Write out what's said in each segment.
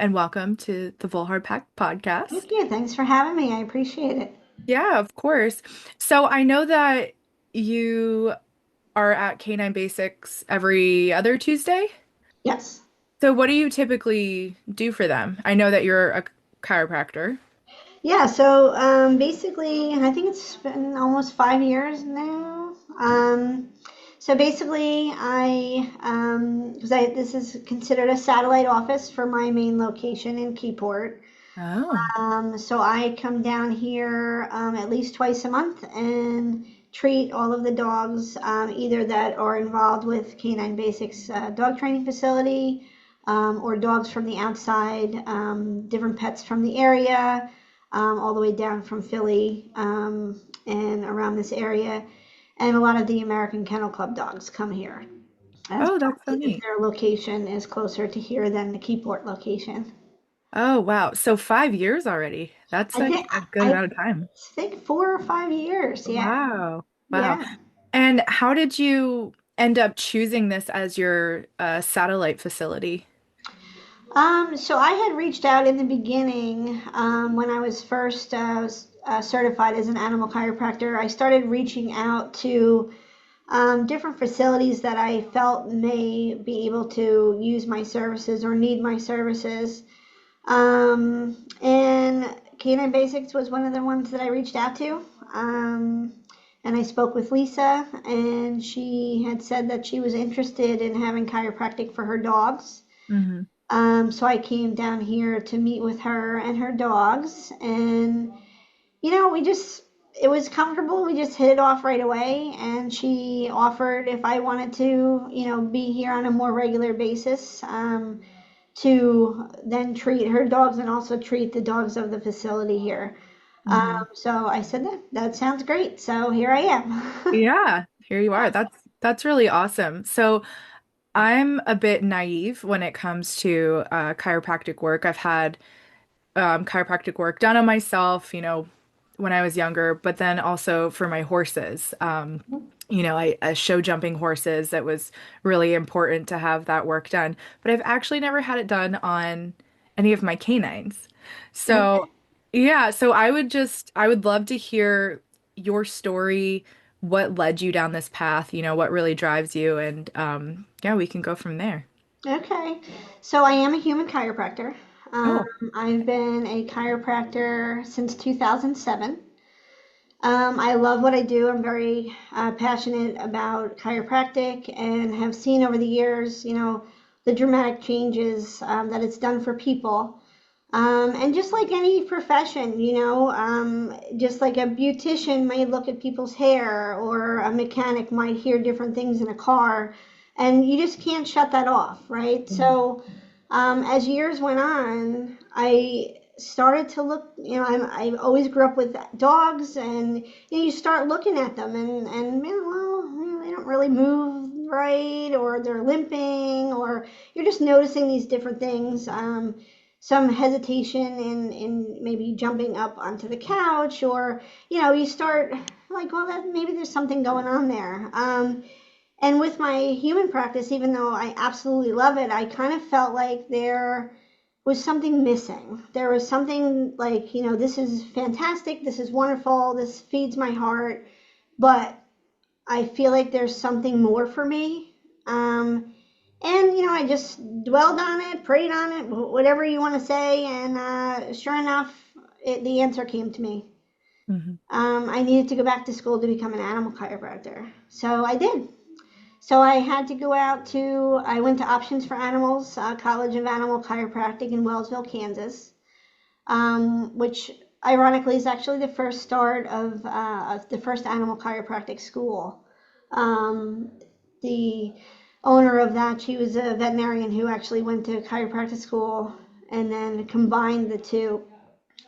and welcome to the Volhard podcast. Thank you. Thanks for having me. I appreciate it. Yeah, of course. So I know that you are at Canine Basics every other Tuesday. Yes. So what do you typically do for them? I know that you're a chiropractor. Yeah, so basically, I think it's been almost 5 years now. So basically, this is considered a satellite office for my main location in Keyport. Oh. So I come down here at least twice a month and treat all of the dogs, either that are involved with Canine Basics dog training facility, or dogs from the outside, different pets from the area, all the way down from Philly and around this area. And a lot of the American Kennel Club dogs come here, as Oh, well that's so as if neat. their location is closer to here than the Keyport location. Oh, wow. So 5 years already. That's I like think a good I amount of time. think 4 or 5 years. Yeah, Wow. Wow. yeah. And how did you end up choosing this as your satellite facility? So I had reached out in the beginning when I was first certified as an animal chiropractor. I started reaching out to different facilities that I felt may be able to use my services or need my services. And Canine Basics was one of the ones that I reached out to. And I spoke with Lisa, and she had said that she was interested in having chiropractic for her dogs. Hmm. So I came down here to meet with her and her dogs, and it was comfortable. We just hit it off right away, and she offered if I wanted to, be here on a more regular basis, to then treat her dogs and also treat the dogs of the facility here. Hmm. So I said that sounds great. So here I am. Yeah, here you are. That's really awesome. So I'm a bit naive when it comes to chiropractic work. I've had chiropractic work done on myself, when I was younger, but then also for my horses. I show jumping horses. That was really important to have that work done. But I've actually never had it done on any of my canines. So, Okay. yeah, so I would love to hear your story, what led you down this path, what really drives you, and yeah, we can go from there. Okay. So I am a human chiropractor. Um, Oh. I've been a chiropractor since 2007. I love what I do. I'm very passionate about chiropractic and have seen over the years, the dramatic changes that it's done for people. And just like any profession, just like a beautician might look at people's hair or a mechanic might hear different things in a car, and you just can't shut that off, right? Mhm. So, as years went on, I started to look, I always grew up with dogs, and you start looking at them, and man, well, they don't really move right, or they're limping, or you're just noticing these different things. Some hesitation in maybe jumping up onto the couch, or you start like, well, that maybe there's something going on there. And with my human practice, even though I absolutely love it, I kind of felt like there was something missing. There was something like, this is fantastic, this is wonderful, this feeds my heart, but I feel like there's something more for me. And I just dwelled on it, prayed on it, whatever you want to say, and sure enough, the answer came to me. Mhm. I needed to go back to school to become an animal chiropractor, so I did. So I had to go out to. I went to Options for Animals, College of Animal Chiropractic in Wellsville, Kansas, which ironically is actually the first start of the first animal chiropractic school. Um, the owner of that, she was a veterinarian who actually went to chiropractic school and then combined the two.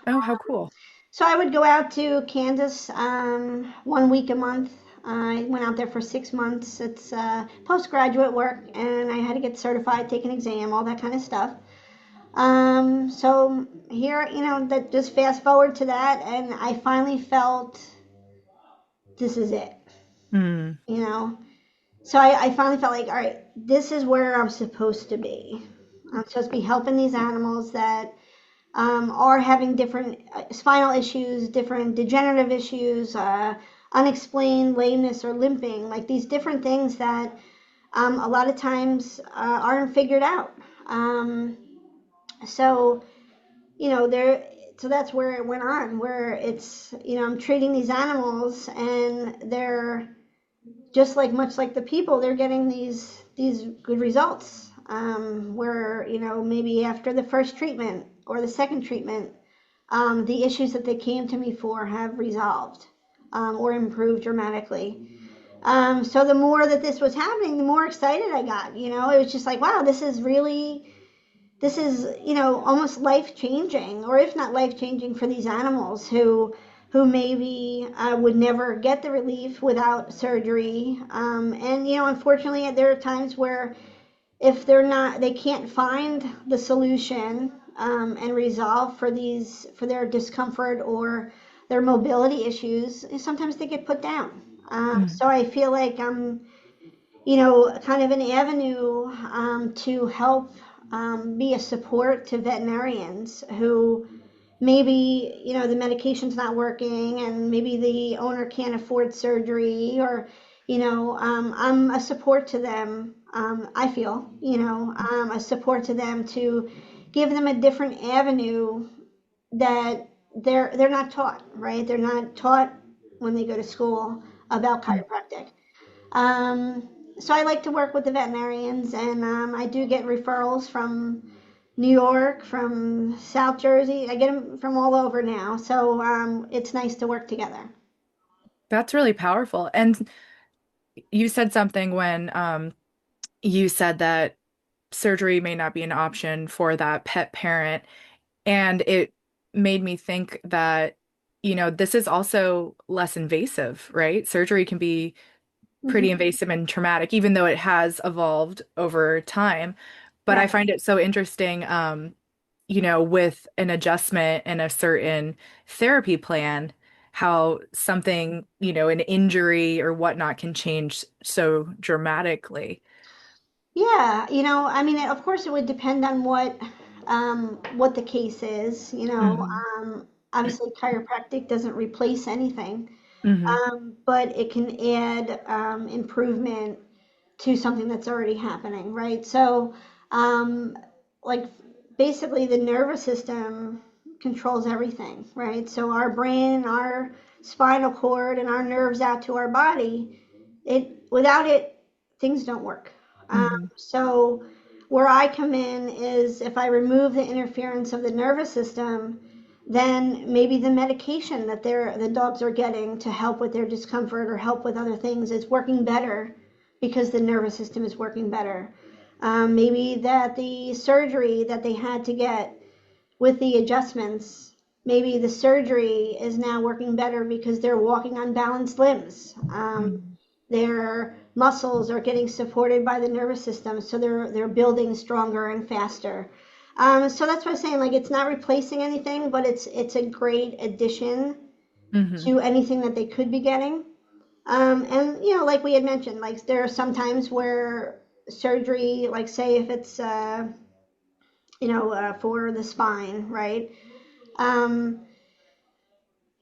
Oh, how cool. So I would go out to Kansas 1 week a month. I went out there for 6 months. It's postgraduate work, and I had to get certified, take an exam, all that kind of stuff. So here, that just fast forward to that, and I finally felt this is it, Mm. you know. So I finally felt like, all right, this is where I'm supposed to be. I'm supposed to be helping these animals that are having different spinal issues, different degenerative issues, unexplained lameness or limping, like these different things that a lot of times aren't figured out. Um, so, there, so that's where it went on, where it's, I'm treating these animals and they're just like much like the people, they're getting these good results. Where maybe after the first treatment or the second treatment, the issues that they came to me for have resolved or improved dramatically. So the more that this was happening, the more excited I got. It was just like, wow, this is almost life changing, or if not life changing, for these animals who maybe would never get the relief without surgery. And unfortunately, there are times where if they can't find the solution and resolve for their discomfort or their mobility issues, sometimes they get put down. Mm. So I feel like I'm kind of an avenue to help be a support to veterinarians who maybe, the medication's not working and maybe the owner can't afford surgery, or, I'm a support to them. I feel, a support to them to give them a different avenue that they're not taught, right? They're not taught when they go to school about Mm. chiropractic. So I like to work with the veterinarians, and I do get referrals from New York, from South Jersey. I get them from all over now, so it's nice to work together. That's really powerful. And you said something when you said that surgery may not be an option for that pet parent. And it made me think that, this is also less invasive, right? Surgery can be pretty Hmm. invasive and traumatic, even though it has evolved over time. But I Right. find it so interesting, with an adjustment and a certain therapy plan, how something, an injury or whatnot can change so dramatically. Yeah, I mean, of course, it would depend on what the case is. Hmm. Obviously, chiropractic doesn't replace anything, Hmm. but it can add improvement to something that's already happening, right? So, um, like basically, the nervous system controls everything, right? So our brain, our spinal cord, and our nerves out to our body, without it, things don't work. Hmm. So where I come in is if I remove the interference of the nervous system, then maybe the medication that the dogs are getting to help with their discomfort or help with other things is working better because the nervous system is working better. Maybe that the surgery that they had to get with the adjustments, maybe the surgery is now working better because they're walking on balanced limbs. Hmm. Their muscles are getting supported by the nervous system, so they're building stronger and faster. So that's what I'm saying. Like, it's not replacing anything, but it's a great addition Hmm. to anything that they could be getting. And like we had mentioned, like there are some times where surgery, like say if it's for the spine, right? Um,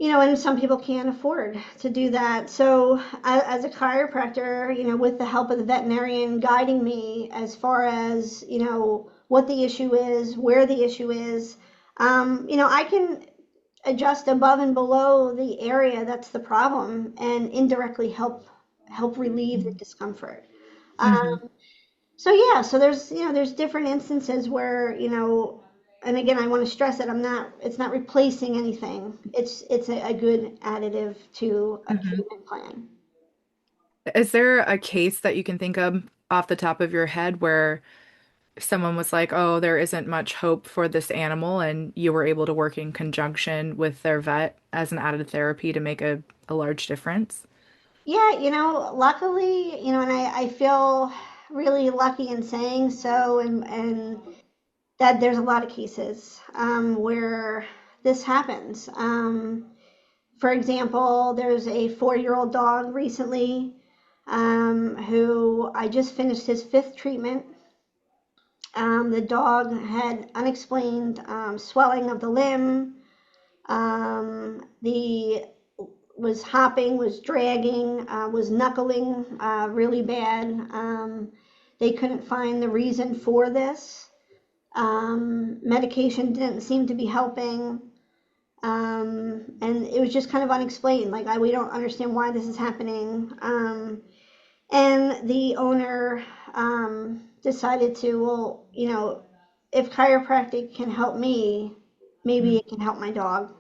and some people can't afford to do that. So, as a chiropractor, with the help of the veterinarian guiding me as far as, what the issue is, where the issue is, I can adjust above and below the area that's the problem and indirectly help relieve the discomfort. Hmm. So yeah, so there's different instances where, and again, I want to stress that it's not replacing anything. It's a good additive to a Hmm. treatment plan. Is there a case that you can think of off the top of your head where someone was like, oh, there isn't much hope for this animal, and you were able to work in conjunction with their vet as an added therapy to make a large difference? Yeah, luckily, and I feel really lucky in saying so, and that there's a lot of cases where this happens. For example, there's a 4-year-old dog recently who I just finished his fifth treatment. The dog had unexplained swelling of the limb. The was hopping, was dragging, was knuckling really bad. They couldn't find the reason for this. Medication didn't seem to be helping. And it was just kind of unexplained. Like, we don't understand why this is happening. And the owner decided to, well, if chiropractic can help me, maybe Mhm. it can help my dog.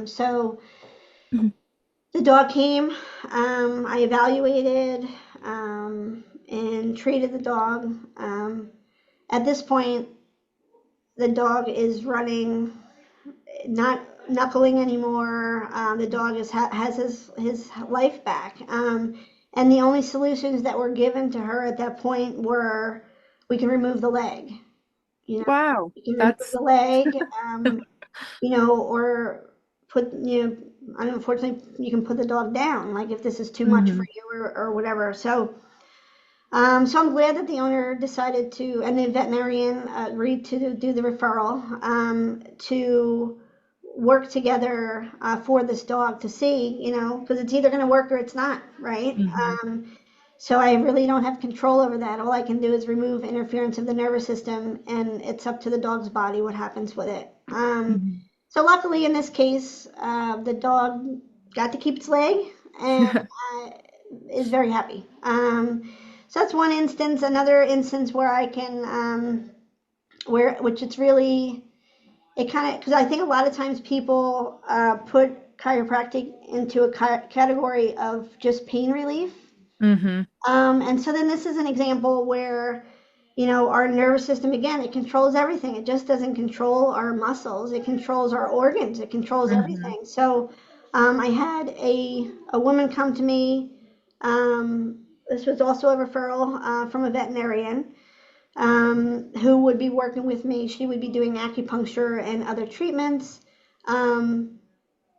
So Mhm. the dog came, I evaluated and treated the dog. At this point, the dog is running, not knuckling anymore. The dog has his life back. And the only solutions that were given to her at that point were, we can remove the leg. You know, Wow. we can remove That's the leg, or put, unfortunately, you can put the dog down, like if this is too much for Mhm. you, or whatever. So I'm glad that the owner decided to, and the veterinarian agreed to do the referral, to work together for this dog to see, because it's either going to work or it's not, right? Mhm. So I really don't have control over that. All I can do is remove interference of the nervous system, and it's up to the dog's body what happens with it. Mhm. So luckily in this case, the dog got to keep its leg and is very happy. So that's one instance. Another instance where I can, which it's really, it kind of, because I think a lot of times people put chiropractic into a category of just pain relief. Mhm. And so then this is an example where, our nervous system, again, it controls everything. It just doesn't control our muscles. It controls our organs. It controls Mhm. everything. So I had a woman come to me. This was also a referral from a veterinarian who would be working with me. She would be doing acupuncture and other treatments. Um,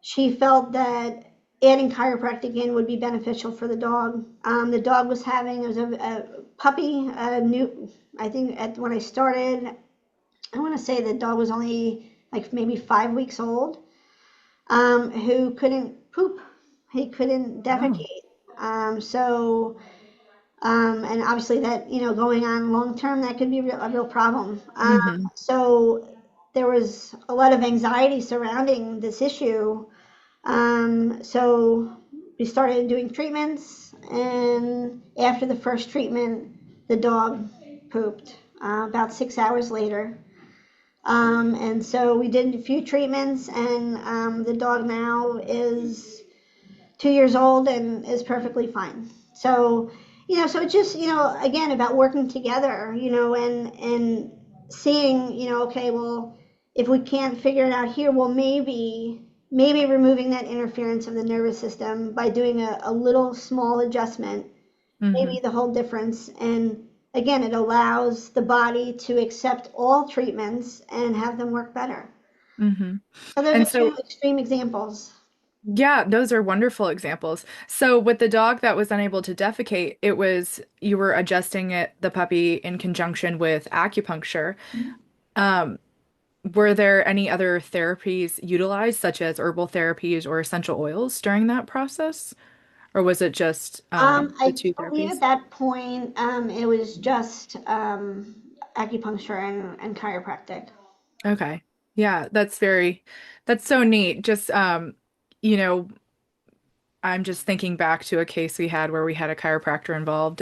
she felt that adding chiropractic in would be beneficial for the dog. The dog was having, it was a puppy, new, I think when I started, I want to say the dog was only like maybe 5 weeks old, who couldn't poop. He couldn't Oh. defecate. And obviously that, going on long term, that could be a real problem. Mhm. So there was a lot of anxiety surrounding this issue. So we started doing treatments, and after the first treatment, the dog pooped about 6 hours later. And so we did a few treatments, and the dog now is 2 years old and is perfectly fine. So, so it's just, again, about working together, and seeing, okay, well, if we can't figure it out here, well, maybe removing that interference of the nervous system by doing a little small adjustment, maybe Mhm. the whole difference. And again, it allows the body to accept all treatments and have them work better. Mhm. So those And are two so, extreme examples. yeah, those are wonderful examples. So, with the dog that was unable to defecate, it was you were adjusting the puppy in conjunction with acupuncture. Um, were there any other therapies utilized, such as herbal therapies or essential oils during that process? Or was it just the I two believe at therapies? that point, it was just acupuncture and chiropractic. Okay. Yeah, that's so neat. Just you know, I'm just thinking back to a case we had where we had a chiropractor involved,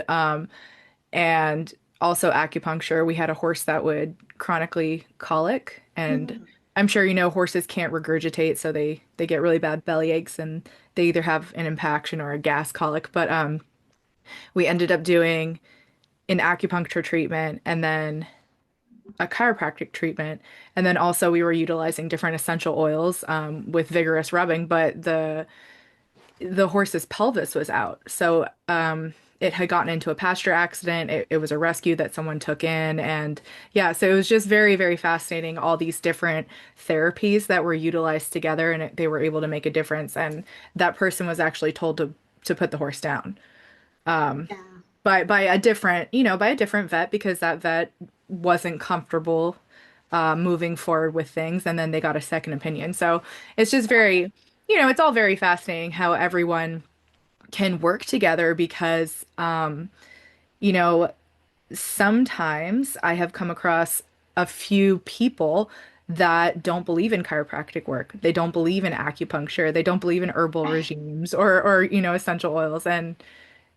and also acupuncture. We had a horse that would chronically colic, and Mhm. I'm sure horses can't regurgitate, so they get really bad belly aches, and they either have an impaction or a gas colic. But we ended up doing an acupuncture treatment and then a chiropractic treatment. And then also we were utilizing different essential oils with vigorous rubbing, but the horse's pelvis was out. So it had gotten into a pasture accident. It was a rescue that someone took in. And yeah, so it was just very, very fascinating, all these different therapies that were utilized together and they were able to make a difference. And that person was actually told to put the horse down. Yeah. by a different, by a different vet because that vet wasn't comfortable moving forward with things, and then they got a second opinion. So it's just very, it's all very fascinating how everyone can work together because, you know, sometimes I have come across a few people that don't believe in chiropractic work. They don't believe in acupuncture. They don't believe in herbal regimes or essential oils, and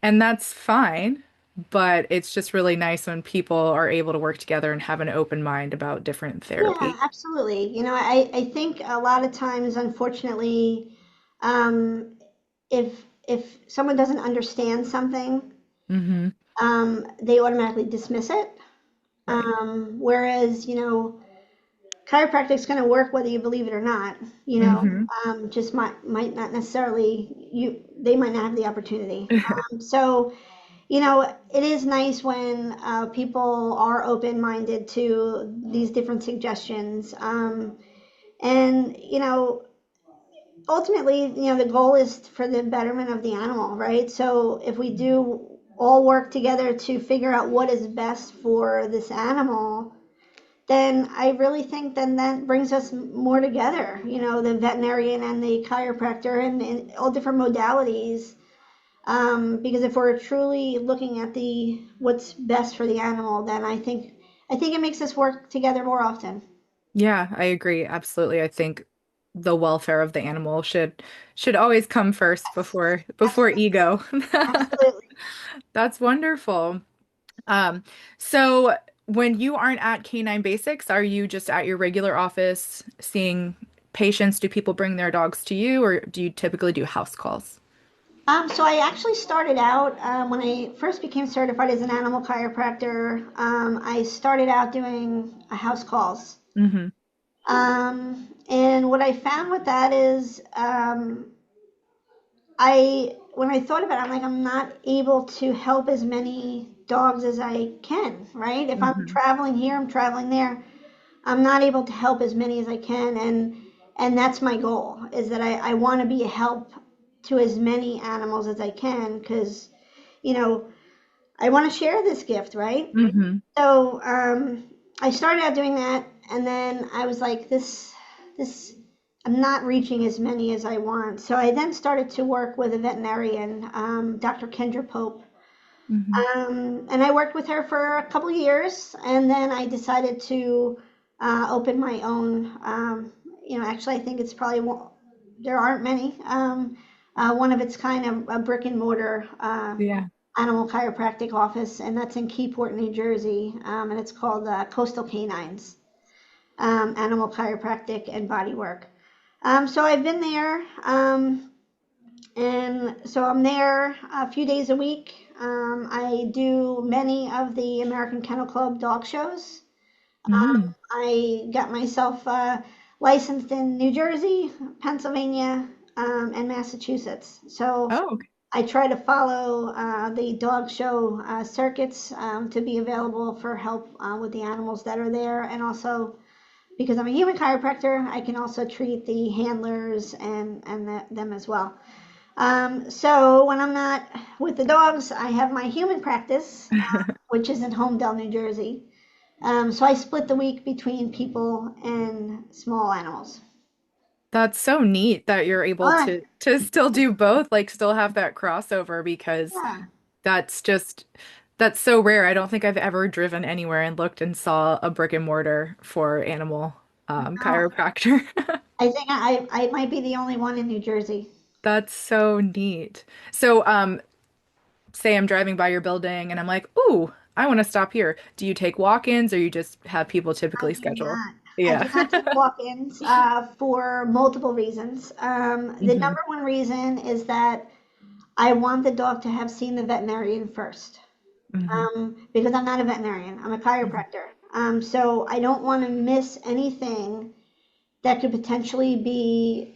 that's fine. But it's just really nice when people are able to work together and have an open mind about different Yeah, therapy. absolutely. I think a lot of times, unfortunately, um, if someone doesn't understand something, Hmm. they automatically dismiss it. Right. Whereas, chiropractic's going to work whether you believe it or not. Hmm. Just might not necessarily they might not have the opportunity. So it is nice when people are open-minded to these different suggestions. And ultimately, the goal is for the betterment of the animal, right? So if we do all work together to figure out what is best for this animal, then I really think then that brings us more together, the veterinarian and the chiropractor and all different modalities. Because if we're truly looking at the what's best for the animal, then I think it makes us work together more often. Yeah, I agree. Absolutely. I think the welfare of the animal should always come first before Absolutely. ego. Absolutely. That's wonderful. Um, so when you aren't at Canine Basics, are you just at your regular office seeing patients? Do people bring their dogs to you, or do you typically do house calls? So I actually started out when I first became certified as an animal chiropractor. I started out doing house calls. Hmm. And what I found with that is I when I thought about it, I'm like, I'm not able to help as many dogs as I can, right? If I'm Hmm. traveling here, I'm traveling there. I'm not able to help as many as I can, and that's my goal, is that I want to be a help to as many animals as I can, because you know I want to share this gift, right? Hmm. So I started out doing that, and then I was like, this I'm not reaching as many as I want. So I then started to work with a veterinarian, Dr. Kendra Pope. Hmm. And I worked with her for a couple of years, and then I decided to open my own. Actually, I think it's probably there aren't many. One of its kind of a brick and mortar Yeah. animal chiropractic office, and that's in Keyport, New Jersey, and it's called Coastal Canines Animal Chiropractic and Bodywork. So I've been there, and so I'm there a few days a week. I do many of the American Kennel Club dog shows. Mm. I got myself licensed in New Jersey, Pennsylvania, and Massachusetts. So Oh, okay. I try to follow the dog show circuits to be available for help with the animals that are there, and also because I'm a human chiropractor, I can also treat the handlers and them as well. So when I'm not with the dogs, I have my human practice, which is in Homedale, New Jersey. So I split the week between people and small animals. That's so neat that you're able Oh, to still do both, like still have that crossover because yeah. that's just that's so rare. I don't think I've ever driven anywhere and looked and saw a brick and mortar for animal No, chiropractor. I think I might be the only one in New Jersey. That's so neat. So, say I'm driving by your building and I'm like, "Ooh, I want to stop here." Do you take walk-ins or you just have people I typically do schedule? not. I Yeah. do not take walk-ins for multiple reasons. The Hmm. number one reason is that I want the dog to have seen the veterinarian first. Hmm. Because I'm not a veterinarian, I'm a chiropractor. So I don't want to miss anything that could potentially be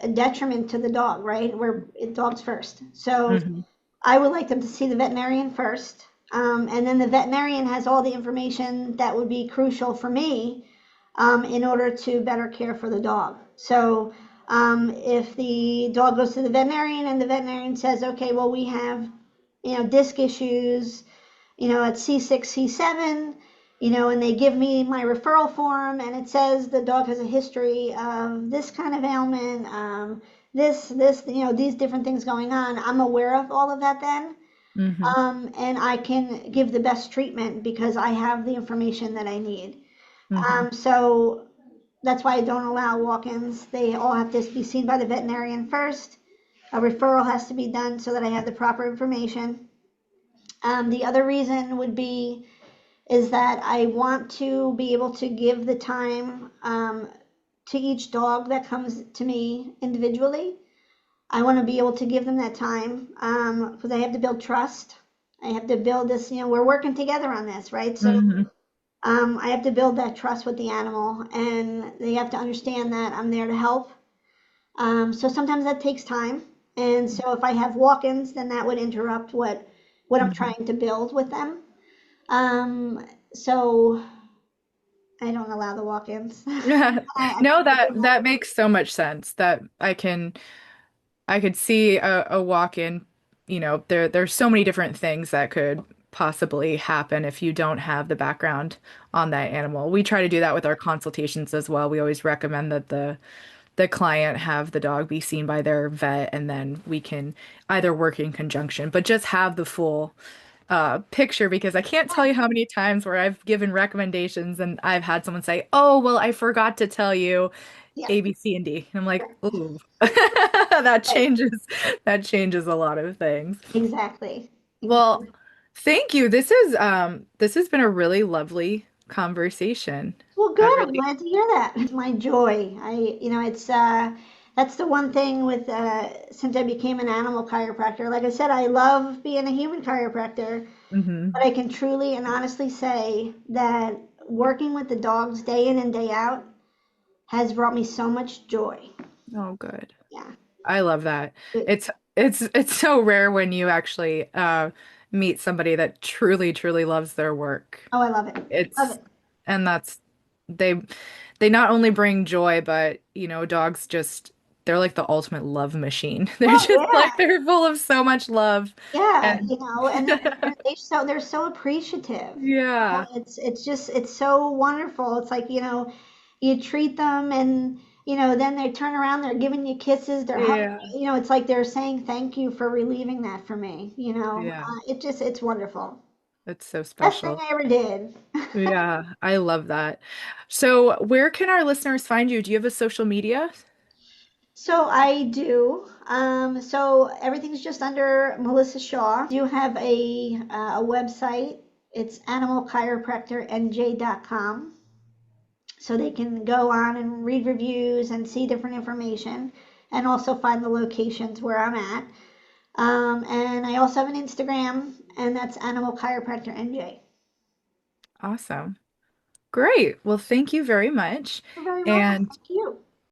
a detriment to the dog, right? Where dog's first. So Hmm. I would like them to see the veterinarian first. And then the veterinarian has all the information that would be crucial for me in order to better care for the dog. So if the dog goes to the veterinarian and the veterinarian says, okay, well, we have disc issues, at C6, C7, and they give me my referral form and it says the dog has a history of this kind of ailment, these different things going on. I'm aware of all of that then. Hmm. And I can give the best treatment because I have the information that I need. Hmm. So that's why I don't allow walk-ins. They all have to be seen by the veterinarian first. A referral has to be done so that I have the proper information. The other reason would be is that I want to be able to give the time to each dog that comes to me individually. I want to be able to give them that time because I have to build trust. I have to build this, we're working together on this, right? So Hmm. I have to build that trust with the animal and they have to understand that I'm there to help. So sometimes that takes time. And so if I have walk-ins, then that would interrupt what I'm Hmm. trying to build with them. So I don't allow the walk-ins. I No, prefer that makes so much sense that I could see a walk-in, there's so many different things that could possibly happen if you don't have the background on that animal. We try to do that with our consultations as well. We always recommend that the client have the dog be seen by their vet and then we can either work in conjunction, but just have the full picture because I can't tell you how many times where I've given recommendations and I've had someone say, "Oh, well, I forgot to tell you yeah, A, B, C, and D." And I'm like, "Ooh." That right, changes a lot of things. exactly, Well, exactly. thank you. This has been a really lovely conversation. Well, I good. I'm really glad to hear that. It's my joy. It's that's the one thing with since I became an animal chiropractor. Like I said, I love being a human chiropractor, hmm. but I can truly and honestly say that working with the dogs day in and day out has brought me so much joy. Oh, good. Yeah. I love that. It- It's so rare when you actually meet somebody that truly loves their work. oh, I love it. Love It's it. and that's they they not only bring joy, but dogs just they're like the ultimate love machine. They're Oh just yeah. like they're full of so much love Yeah, and and they're so appreciative. yeah. It's so wonderful. It's like, you treat them and then they turn around, they're giving you kisses, they're hugging Yeah. you, it's like they're saying thank you for relieving that for me. Yeah. It's wonderful. It's so Best thing special. I ever did. Yeah, I love that. So, where can our listeners find you? Do you have a social media? So I do. So everything's just under Melissa Shaw. I do have a website. It's animalchiropractornj.com. So they can go on and read reviews and see different information and also find the locations where I'm at. And I also have an Instagram, and that's Animal Chiropractor NJ. Awesome. Great. Well, thank you very much. You're very welcome. And Thank you.